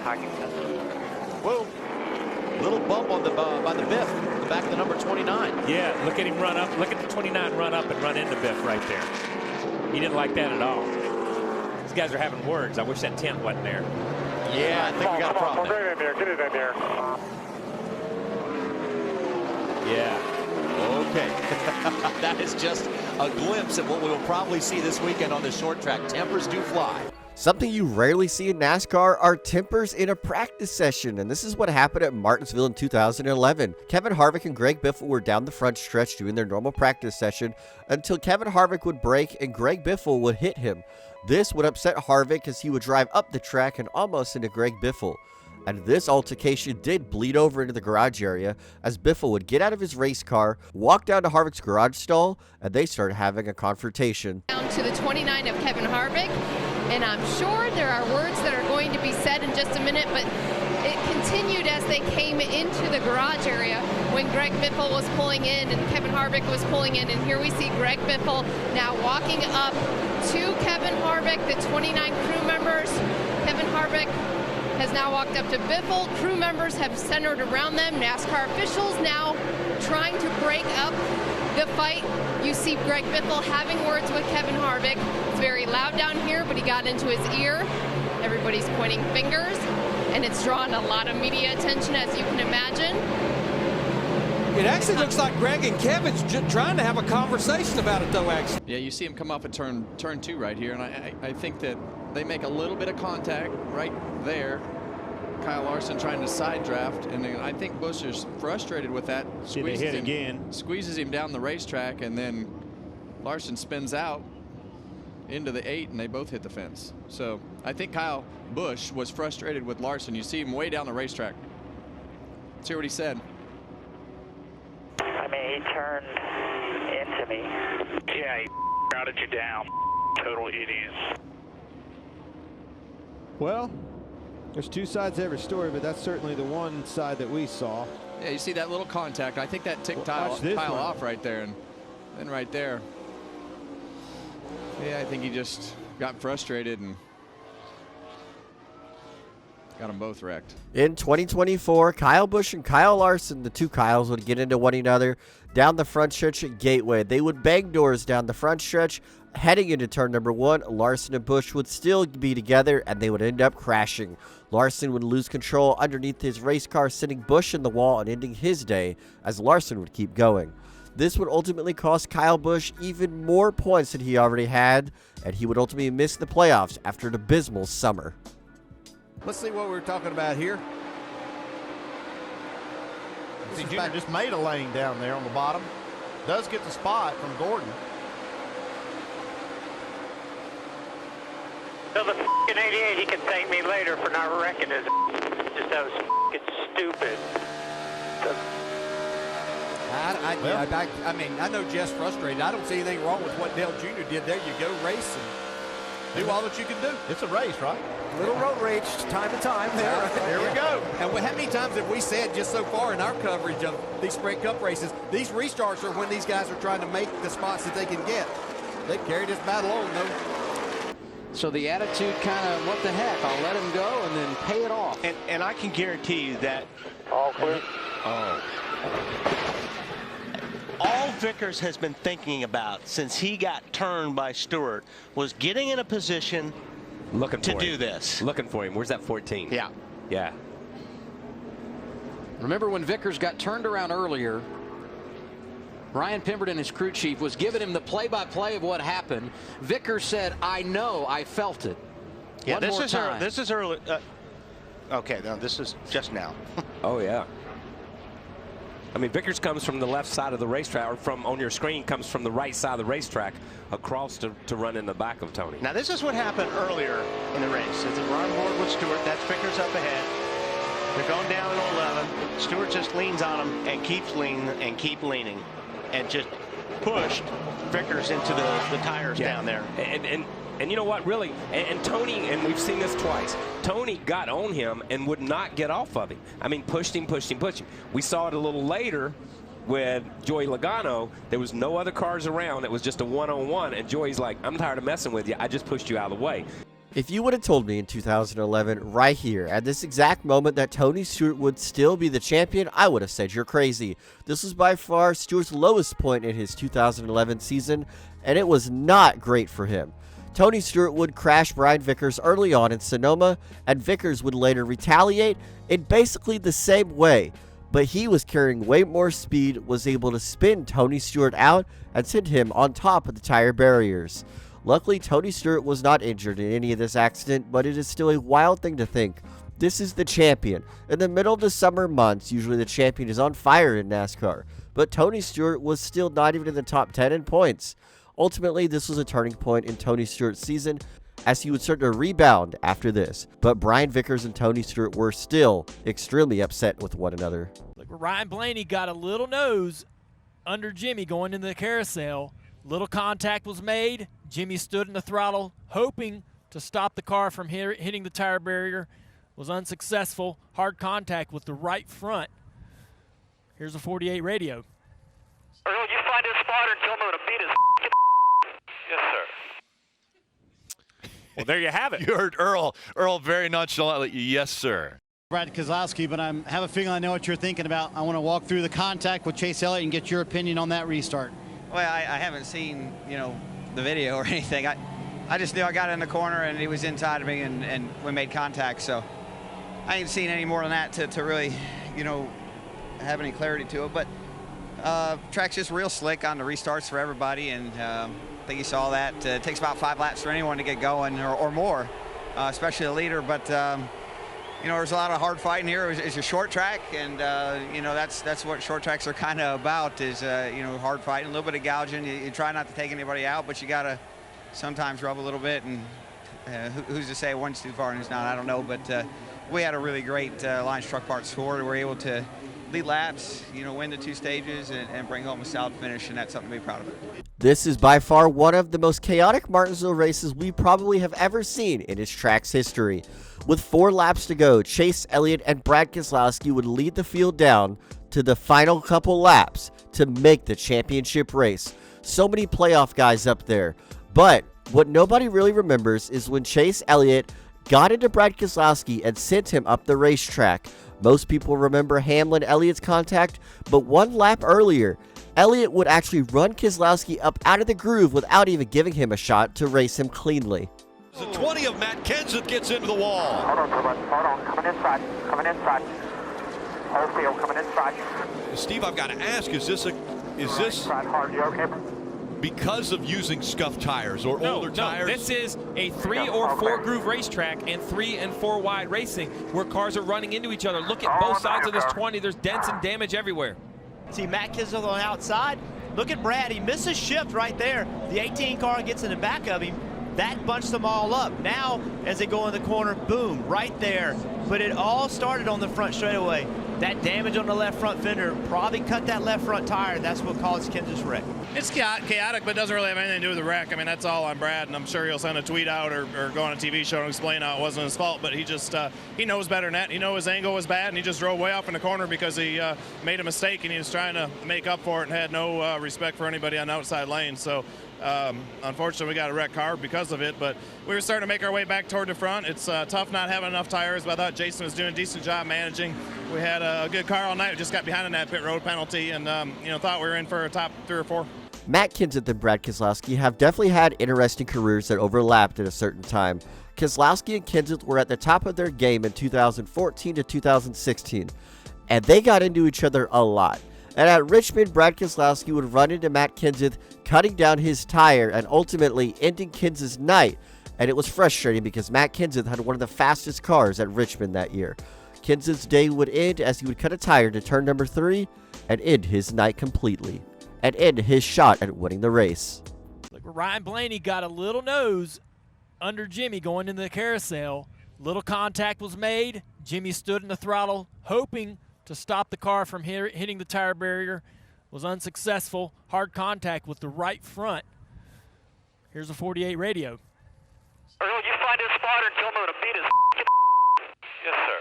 parking lot. Whoa. Little bump on the by the Biff, the back of the number 29. Yeah, look at him run up. Look at the 29 run up and run into Biff right there. He didn't like that at all. These guys are having words. I wish that tent wasn't there. Yeah, I think we got a problem there. Get it in there. Get it in there. Yeah. Okay. That is just a glimpse at what we will probably see this weekend on the short track. Tempers do fly. Something you rarely see in NASCAR are tempers in a practice session, and this is what happened at Martinsville in 2011. Kevin Harvick and Greg Biffle were down the front stretch doing their normal practice session until Kevin Harvick would brake and Greg Biffle would hit him. This would upset Harvick as he would drive up the track and almost into Greg Biffle. And this altercation did bleed over into the garage area as Biffle would get out of his race car, walk down to Harvick's garage stall, and they started having a confrontation. Down to the 29 of Kevin Harvick, and I'm sure there are words that are going to be said in just a minute, but it continued as they came into the garage area when Greg Biffle was pulling in and Kevin Harvick was pulling in, and here we see Greg Biffle now walking up to Kevin Harvick, the 29 crew members. Kevin Harvick has now walked up to Biffle. Crew members have centered around them. NASCAR officials now trying to break up the fight. You see Greg Biffle having words with Kevin Harvick. It's very loud down here, but he got into his ear. Everybody's pointing fingers, and it's drawn a lot of media attention, as you can imagine. It actually looks like Greg and Kevin's trying to have a conversation about it, though, actually. Yeah, you see him come up at turn 2 right here, and I think that they make a little bit of contact right there. Kyle Larson trying to side draft, and then I think Busch is frustrated with that. Squeezes him down the racetrack, and then Larson spins out into the 8, and they both hit the fence. So I think Kyle Busch was frustrated with Larson. You see him way down the racetrack. Let's hear what he said. I mean, he turned into me. Yeah, he routed you down. Total idiots. Well, there's two sides to every story, but that's certainly the one side that we saw. Yeah, you see that little contact. I think that ticked Kyle off right there, and then right there. Yeah, I think he just got frustrated and got them both wrecked. In 2024, Kyle Busch and Kyle Larson, the two Kyles, would get into one another down the front stretch at Gateway. They would bang doors down the front stretch. Heading into turn number 1, Larson and Busch would still be together, and they would end up crashing. Larson would lose control underneath his race car, sending Busch in the wall and ending his day as Larson would keep going. This would ultimately cost Kyle Busch even more points than he already had, and he would ultimately miss the playoffs after an abysmal summer. Let's see what we're talking about here. See, Junior just made a lane down there on the bottom. Does get the spot from Gordon. So the f***ing 88, he can thank me later for not wrecking his just that was f***ing stupid. I mean, I know Jeff's frustrated. I don't see anything wrong with what Dale Jr. did there. You go race and do all that you can do. It's a race, right? Little road rage, time to time there. Here we go. And how many times have we said just so far in our coverage of these Sprint Cup races, these restarts are when these guys are trying to make the spots that they can get. They've carried this battle on, though. So the attitude kind of, what the heck, I'll let him go and then pay it off. And I can guarantee you that All clear. all Vickers has been thinking about since he got turned by Stewart was getting in a position to do this. Looking for him. Where's that 14? Yeah. Yeah. Remember when Vickers got turned around earlier, Ryan Pemberton, his crew chief, was giving him the play-by-play of what happened. Vickers said, I know, I felt it. Yeah, this is early. Okay, no, this is just now. Oh, yeah. I mean, Vickers comes from the left side of the racetrack, or from on your screen comes from the right side of the racetrack across to run in the back of Tony. Now, this is what happened earlier in the race. It's a run board with Stewart. That's Vickers up ahead. They're going down in 11. Stewart just leans on him and keeps leaning and keep leaning and just pushed Vickers into the tires down there. And you know what, really, and Tony, and we've seen this twice, Tony got on him and would not get off of him. I mean, pushed him. We saw it a little later with Joey Logano. There was no other cars around. It was just a one-on-one, and Joey's like, I'm tired of messing with you. I just pushed you out of the way. If you would have told me in 2011, right here, at this exact moment, that Tony Stewart would still be the champion, I would have said you're crazy. This was by far Stewart's lowest point in his 2011 season, and it was not great for him. Tony Stewart would crash Brian Vickers early on in Sonoma, and Vickers would later retaliate in basically the same way. But he was carrying way more speed, was able to spin Tony Stewart out, and send him on top of the tire barriers. Luckily, Tony Stewart was not injured in any of this accident, but it is still a wild thing to think. This is the champion. In the middle of the summer months, usually the champion is on fire in NASCAR, but Tony Stewart was still not even in the top 10 in points. Ultimately, this was a turning point in Tony Stewart's season, as he would start to rebound after this. But Brian Vickers and Tony Stewart were still extremely upset with one another. Look, Ryan Blaney got a little nose under Jimmy going into the carousel. Little contact was made. Jimmy stood in the throttle, hoping to stop the car from hitting the tire barrier. Was unsuccessful. Hard contact with the right front. Here's a 48 radio. Earl, you find his spotter and tell him I'm going to beat his Yes, sir. Well, there you have it. You heard Earl very nonchalantly, yes, sir. Brad Keselowski, but I have a feeling I know what you're thinking about. I want to walk through the contact with Chase Elliott and get your opinion on that restart. Well, I haven't seen, the video or anything. I just knew I got in the corner and he was inside of me and we made contact. So I ain't seen any more than that to really, have any clarity to it. But track's just real slick on the restarts for everybody. And I think you saw that. It takes about 5 laps for anyone to get going or more, especially a leader. But, there's a lot of hard fighting here. It's a short track, and that's what short tracks are kind of about. Is hard fighting, a little bit of gouging. You try not to take anybody out, but you gotta sometimes rub a little bit. And who's to say one's too far and who's not? I don't know. But we had a really great Lions Truck Parts score. We were able to lead laps, win the 2 stages, and bring home a solid finish, and that's something to be proud of. This is by far one of the most chaotic Martinsville races we probably have ever seen in its track's history. With 4 laps to go, Chase Elliott and Brad Keselowski would lead the field down to the final couple laps to make the championship race. So many playoff guys up there. But what nobody really remembers is when Chase Elliott got into Brad Keselowski and sent him up the racetrack. Most people remember Hamlin-Elliott's contact, but 1 lap earlier, Elliott would actually run Keselowski up out of the groove without even giving him a shot to race him cleanly. The 20 of Matt Kenseth gets into the wall. Hold on, coming inside. Whole field coming inside. Steve, I've got to ask, is this hard, you okay? because of using scuffed tires or older tires? No, this is a 3 or 4 groove racetrack and 3 and 4 wide racing where cars are running into each other. Look at both sides of this 20. There's dents and damage everywhere. See Matt Kenseth on the outside. Look at Brad. He misses shift right there. The 18 car gets in the back of him. That bunched them all up. Now, as they go in the corner, boom, right there. But it all started on the front straightaway. That damage on the left front fender probably cut that left front tire. That's what caused Kenseth's wreck. It's chaotic, but doesn't really have anything to do with the wreck. I mean, that's all on Brad, and I'm sure he'll send a tweet out or go on a TV show and explain how it wasn't his fault. But he just he knows better than that. He knows his angle was bad, and he just drove way off in the corner because he made a mistake, and he was trying to make up for it and had no respect for anybody on the outside lane. So unfortunately, we got a wrecked car because of it, but we were starting to make our way back toward the front. It's tough not having enough tires, but I thought Jason was doing a decent job managing. We had a good car all night. We just got behind in that pit road penalty and thought we were in for a top 3 or 4. Matt Kenseth and Brad Keselowski have definitely had interesting careers that overlapped at a certain time. Keselowski and Kenseth were at the top of their game in 2014 to 2016, and they got into each other a lot. And at Richmond, Brad Keselowski would run into Matt Kenseth, cutting down his tire and ultimately ending Kenseth's night. And it was frustrating because Matt Kenseth had one of the fastest cars at Richmond that year. Kenseth's day would end as he would cut a tire to turn number 3 and end his night completely, and end his shot at winning the race. Look, Ryan Blaney got a little nose under Jimmy going into the carousel. Little contact was made. Jimmy stood in the throttle, hoping to stop the car from hitting the tire barrier. Was unsuccessful. Hard contact with the right front. Here's a 48 radio. Earl, you find his spotter and tell him I'm going to beat his Yes, sir.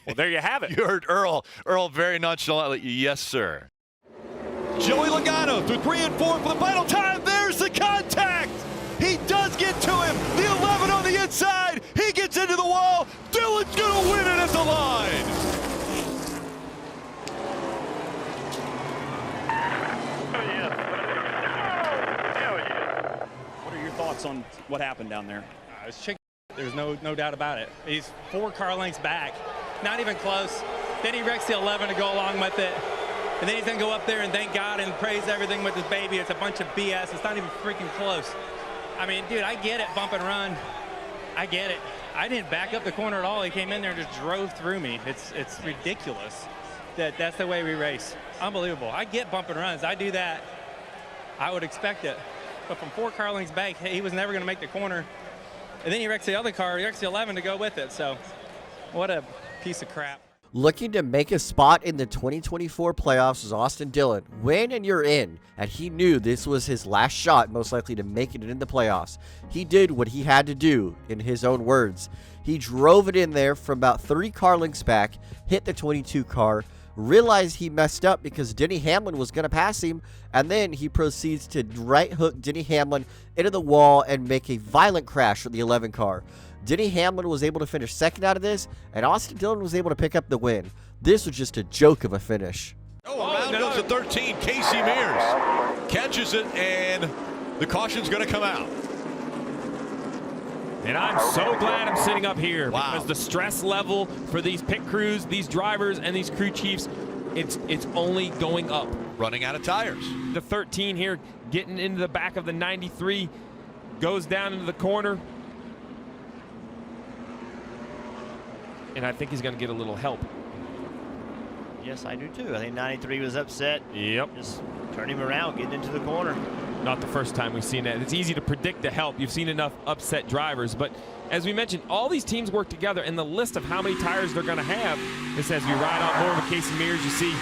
Well, there you have it. You heard Earl very nonchalantly, yes, sir. Joey Logano through 3 and 4 for the final time. There's the contact. He does get to him. The 11 on the inside. He gets into the wall. Dillon's going to win it at the line. What are your thoughts on what happened down there? It's chicken. There's no doubt about it. He's 4 car lengths back, not even close. Then he wrecks the 11 to go along with it. And then he's going to go up there and thank God and praise everything with his baby. It's a bunch of BS. It's not even freaking close. I mean, dude, I get it, bump and run. I get it. I didn't back up the corner at all. He came in there and just drove through me. It's ridiculous that's the way we race. Unbelievable. I get bump and runs. I do that. I would expect it. But from 4 car lengths back, he was never going to make the corner. And then he wrecks the other car. He wrecks the 11 to go with it. So what a piece of crap. Looking to make a spot in the 2024 playoffs is Austin Dillon. Win and you're in. And he knew this was his last shot, most likely, to make it in the playoffs. He did what he had to do, in his own words. He drove it in there from about 3 car lengths back, hit the 22 car, realized he messed up because Denny Hamlin was going to pass him, and then he proceeds to right hook Denny Hamlin into the wall and make a violent crash with the 11 car. Denny Hamlin was able to finish second out of this, and Austin Dillon was able to pick up the win. This was just a joke of a finish. Around goes the 13, Casey Mears. Catches it, and the caution's going to come out. And I'm so glad I'm sitting up here because the stress level for these pit crews, these drivers, and these crew chiefs, it's only going up. Running out of tires. The 13 here getting into the back of the 93, goes down into the corner. And I think he's going to get a little help. Yes, I do too. I think 93 was upset. Yep. Just turn him around, getting into the corner. Not the first time we've seen that. It's easy to predict the help. You've seen enough upset drivers. But as we mentioned, all these teams work together, and the list of how many tires they're going to have, this as we ride out more of a Casey Mears, you see.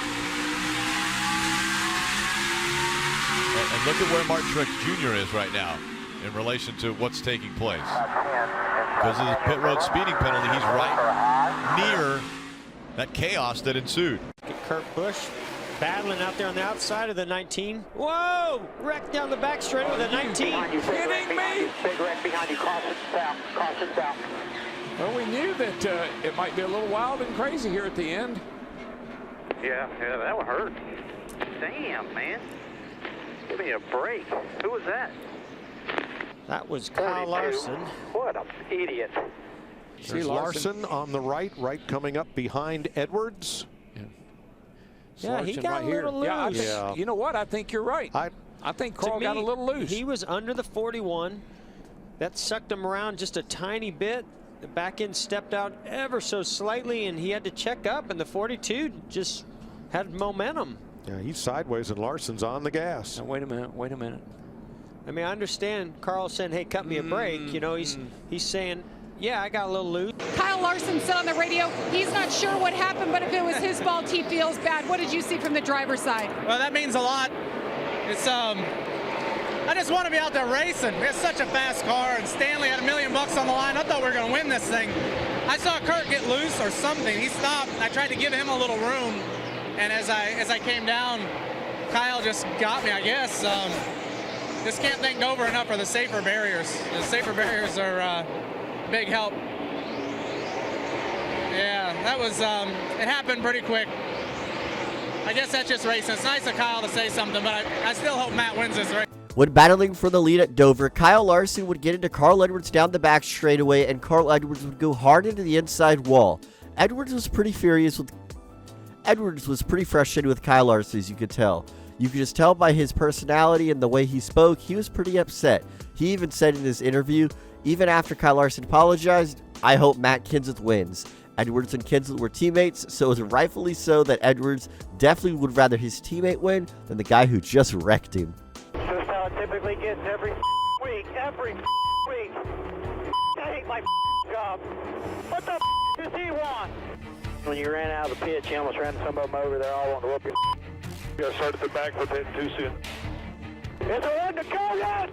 And look at where Martin Truex Jr. is right now in relation to what's taking place. Because of the pit road speeding penalty, he's right near that chaos that ensued. Kurt Busch battling out there on the outside of the 19. Whoa! Wrecked down the back straight with a 19. Kidding me? Big wreck behind you. Caution south. Caution south. Well, we knew that it might be a little wild and crazy here at the end. Yeah, that would hurt. Damn, man. Give me a break. Who was that? That was Kyle Larson. What an idiot. See Larson on the right coming up behind Edwards. Yeah, he got a little loose. You know what? I think you're right. I think Carl got a little loose. He was under the 41. That sucked him around just a tiny bit. The back end stepped out ever so slightly, and he had to check up, and the 42 just had momentum. Yeah, he's sideways, and Larson's on the gas. Now, wait a minute. I mean, I understand Carl saying, hey, cut me a break. You know, he's saying, yeah, I got a little loose. Kyle Larson said on the radio he's not sure what happened, but if it was his fault, he feels bad. What did you see from the driver's side? Well, that means a lot. It's I just want to be out there racing. It's such a fast car, and Stanley had $1 million on the line. I thought we were going to win this thing. I saw Kurt get loose or something. He stopped. I tried to give him a little room, and as I came down, Kyle just got me, I guess. Just can't thank Dover enough for the safer barriers. The safer barriers are big help. Yeah, that was, it happened pretty quick. I guess that's just racing. It's nice of Kyle to say something, but I still hope Matt wins this race. When battling for the lead at Dover, Kyle Larson would get into Carl Edwards down the back straightaway, and Carl Edwards would go hard into the inside wall. Edwards was pretty frustrated with Kyle Larson, as you could tell. You could just tell by his personality and the way he spoke, he was pretty upset. He even said in his interview, even after Kyle Larson apologized, I hope Matt Kenseth wins. Edwards and Kenseth were teammates, so it was rightfully so that Edwards definitely would rather his teammate win than the guy who just wrecked him. That's how it typically gets every week. Every week. I hate my job. What the does he want? When you ran out of the pit, you almost ran some of them over there all wanting to whoop you. You gotta start at the back with it too soon. It's a run to go yet!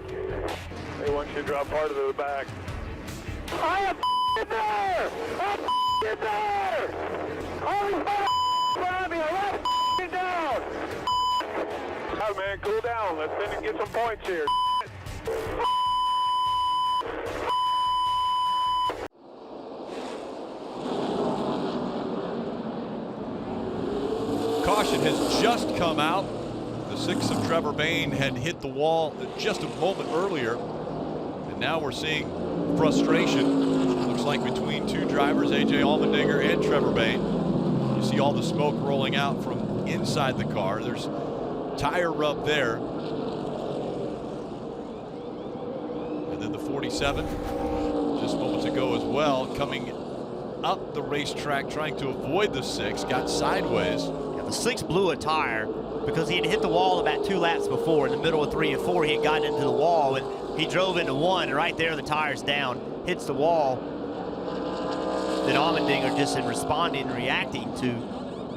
They want you to drop part of the back. I am there! I'm there! All these behind me are right down! All right, man, cool down. Let's get some points here. caution has just come out. The 6 of Trevor Bayne had hit the wall just a moment earlier. And now we're seeing frustration. Looks like between 2 drivers, A.J. Allmendinger and Trevor Bayne. You see all the smoke rolling out from inside the car. There's tire rub there. And then the 47, just moments ago as well, coming up the racetrack trying to avoid the 6, got sideways. Yeah, the 6 blew a tire because he had hit the wall about 2 laps before. In the middle of 3 and 4, he had gotten into the wall, and he drove into 1, and right there the tire's down, hits the wall. Then Allmendinger, just in responding and reacting to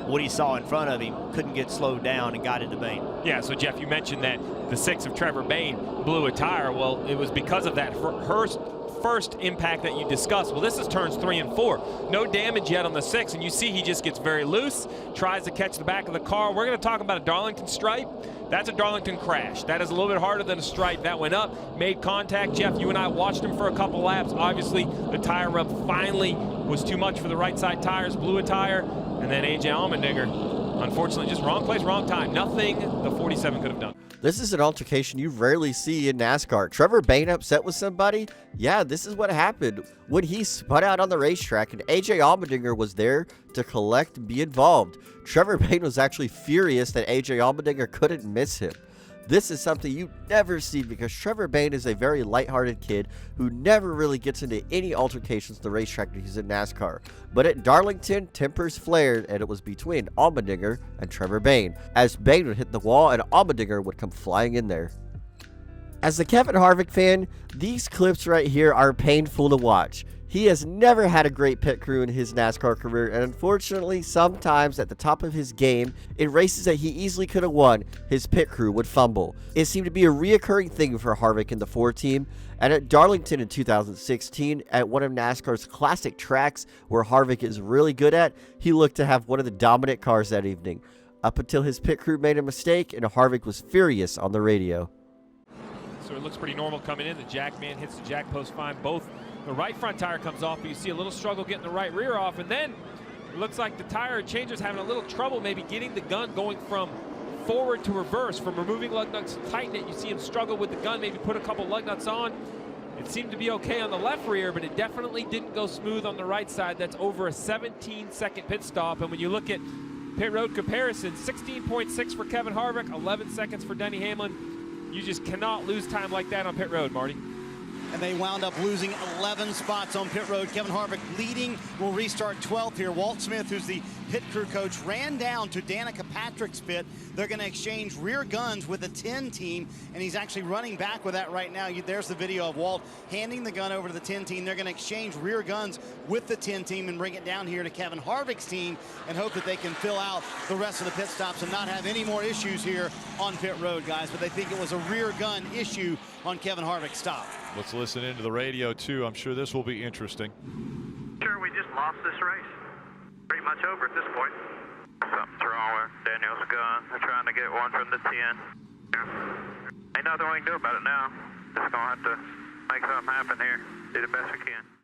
what he saw in front of him, couldn't get slowed down and got into Bayne. Yeah, so Jeff, you mentioned that the 6 of Trevor Bayne blew a tire. Well, it was because of that first impact that you discussed. Well, this is turns 3 and 4. No damage yet on the 6, and you see he just gets very loose, tries to catch the back of the car. We're going to talk about a Darlington stripe. That's a Darlington crash. That is a little bit harder than a stripe. That went up, made contact. Jeff, you and I watched him for a couple laps. Obviously, the tire rub finally was too much for the right side tires, blew a tire, and then A.J. Allmendinger, unfortunately, just wrong place, wrong time. Nothing the 47 could have done. This is an altercation you rarely see in NASCAR. Trevor Bayne upset with somebody? Yeah, this is what happened when he spun out on the racetrack, and A.J. Allmendinger was there to collect and be involved. Trevor Bayne was actually furious that A.J. Allmendinger couldn't miss him. This is something you never see because Trevor Bayne is a very lighthearted kid who never really gets into any altercations at the racetrack when he's in NASCAR. But at Darlington, tempers flared, and it was between Allmendinger and Trevor Bayne, as Bayne would hit the wall and Allmendinger would come flying in there. As a Kevin Harvick fan, these clips right here are painful to watch. He has never had a great pit crew in his NASCAR career, and unfortunately, sometimes at the top of his game, in races that he easily could have won, his pit crew would fumble. It seemed to be a reoccurring thing for Harvick in the 4 team, and at Darlington in 2016, at one of NASCAR's classic tracks where Harvick is really good at, he looked to have one of the dominant cars that evening, up until his pit crew made a mistake and Harvick was furious on the radio. So it looks pretty normal coming in. The jack man hits the jack post fine. Both the right front tire comes off, but you see a little struggle getting the right rear off, and then it looks like the tire changer's having a little trouble maybe getting the gun going from forward to reverse, from removing lug nuts to tighten it. You see him struggle with the gun, maybe put a couple lug nuts on. It seemed to be okay on the left rear, but it definitely didn't go smooth on the right side. That's over a 17-second pit stop, and when you look at pit road comparison, 16.6 for Kevin Harvick, 11 seconds for Denny Hamlin. You just cannot lose time like that on pit road, Marty. And they wound up losing 11 spots on pit road. Kevin Harvick leading, will restart 12th here. Walt Smith, who's the pit crew coach, ran down to Danica Patrick's pit. They're going to exchange rear guns with the 10 team, and he's actually running back with that right now. There's the video of Walt handing the gun over to the 10 team. They're going to exchange rear guns with the 10 team and bring it down here to Kevin Harvick's team and hope that they can fill out the rest of the pit stops and not have any more issues here on pit road, guys. But they think it was a rear gun issue on Kevin Harvick's stop. Let's listen into the radio, too. I'm sure this will be interesting. Sure, we just lost this race. Pretty much over at this point. Something's wrong with Daniel's gun. They're trying to get one from the 10. Ain't nothing we can do about it now. Just gonna have to make something happen here. Do the best we can.